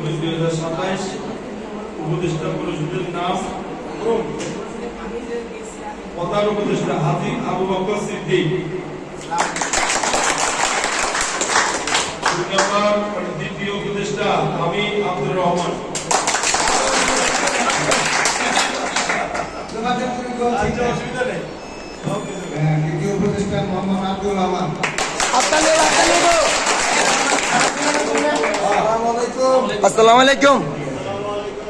2027 উপদেষ্টা পরিষদের নাম প্রধান উপদেষ্টা হাজী আবু বকর সিদ্দিক। দ্বিতীয় উপদেষ্টা আমি আব্দুর রহমান। অসুবিধা নেই। দ্বিতীয় উপদেষ্টা মোহাম্মদ আব্দুর রহমান। আসসালামু আলাইকুম।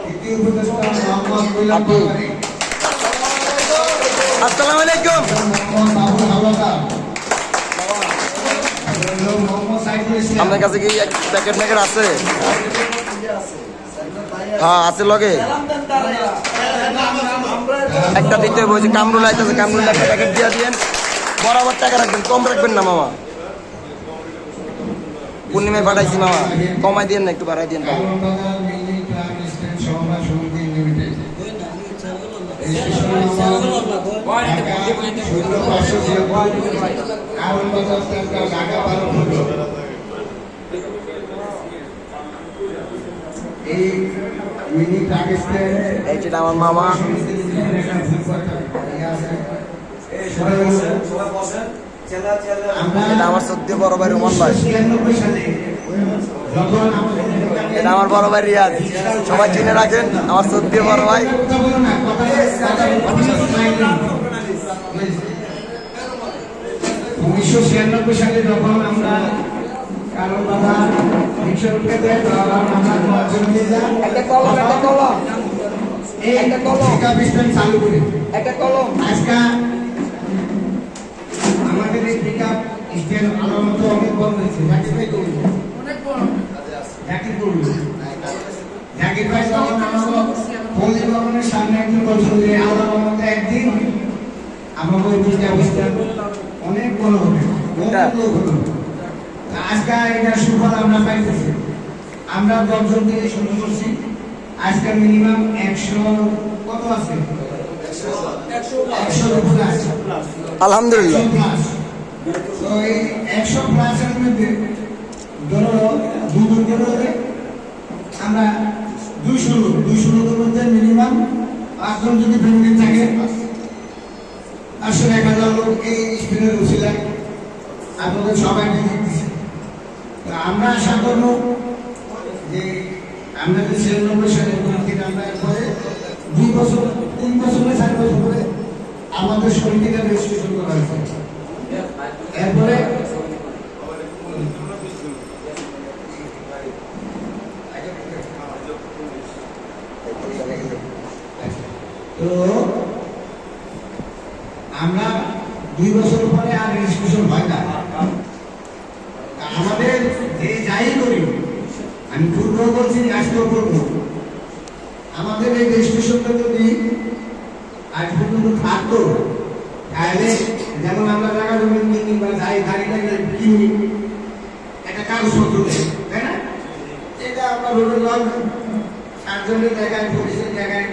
দ্বিতীয় উপদেষ্টা মোহাম্মদ কৈলাস বাবারি। আসসালামু আলাইকুম। মোহাম্মদ আবুল হাওলাদার। মোহাম্মদ সাইফুল ইসলাম। আপনার কাছে কি এক প্যাকেট মেকার আছে? হ্যাঁ আছে লগে একটা দিতে বলছি। কামরুল আইতেছে, কামরুল একটা প্যাকেট দিয়ে দিয়েন। বরাবর টাকা রাখবেন, কম রাখবেন না মামা। পূর্ণিমায় পাঠাইছি মামা, কমাই দিয়েন না, একটু বাড়াই দিয়েন। এই যেটা আমার মামা, এটা আমার সত্যি বড় ভাই রোমান ভাই, এটা আমার বড় ভাই রিয়াদ। সবাই চিনে রাখেন, আমার সত্যি বড় ভাই। 1996 সালে যখন আমরা কারণ বাবা রিক্সা উঠে দেয় তখন আমরা একটা কলম চালু করি। একটা কলম আজকে আমাদের এই পিকআপ স্ট্যান্ড আলামত অনেক বড় হয়েছে। অনেক বড় জাকির করল জাকির ভাই তখন আমাদের পল্লী ভবনের সামনে একজন বলছিল যে আল্লাহ রহমতে একদিন আমাদের পিকআপ স্ট্যান্ড অনেক বড় হবে। আজকে এটা সুফল আমরা পাইতেছি। আমরা 10 জন থেকে শুরু করছি, আজকে মিনিমাম 100 কত আছে? 100 উপরে আছে আলহামদুলিল্লাহ। তো এই 100 প্লাসের মধ্যে ধরো দুজন করে আমরা 200 লোকের মধ্যে মিনিমাম 5 জন যদি ফ্যামিলি থাকে 1000 লোক এই স্পিনের উচিলায় আপনাদের সবাই দিচ্ছে। আমরা আশা করবো যে আমরা যে 96 সালে আমরা এরপরে 2 বছর 3 বছর 4 বছর পরে আমাদের শরীরটা রেজিস্ট্রেশন করা হয়েছে। এরপরে তো আমরা 2 বছর পরে আর রেজিস্ট্রেশন হয় না। আমাদের যে যাই করি, আমি পূর্ব বলছি আজকেও করবো, আমাদের এই রেজিস্ট্রেশনটা যদি আজ পর্যন্ত থাকতো তাহলে যেমন আমরা জায়গা জমি কিনি বা যাই গাড়িটাকে কিনি একটা কাগজপত্র দেয়, তাই না? এটা আমরা রোডের লগ 7 জনের জায়গায়, পুলিশের জায়গায়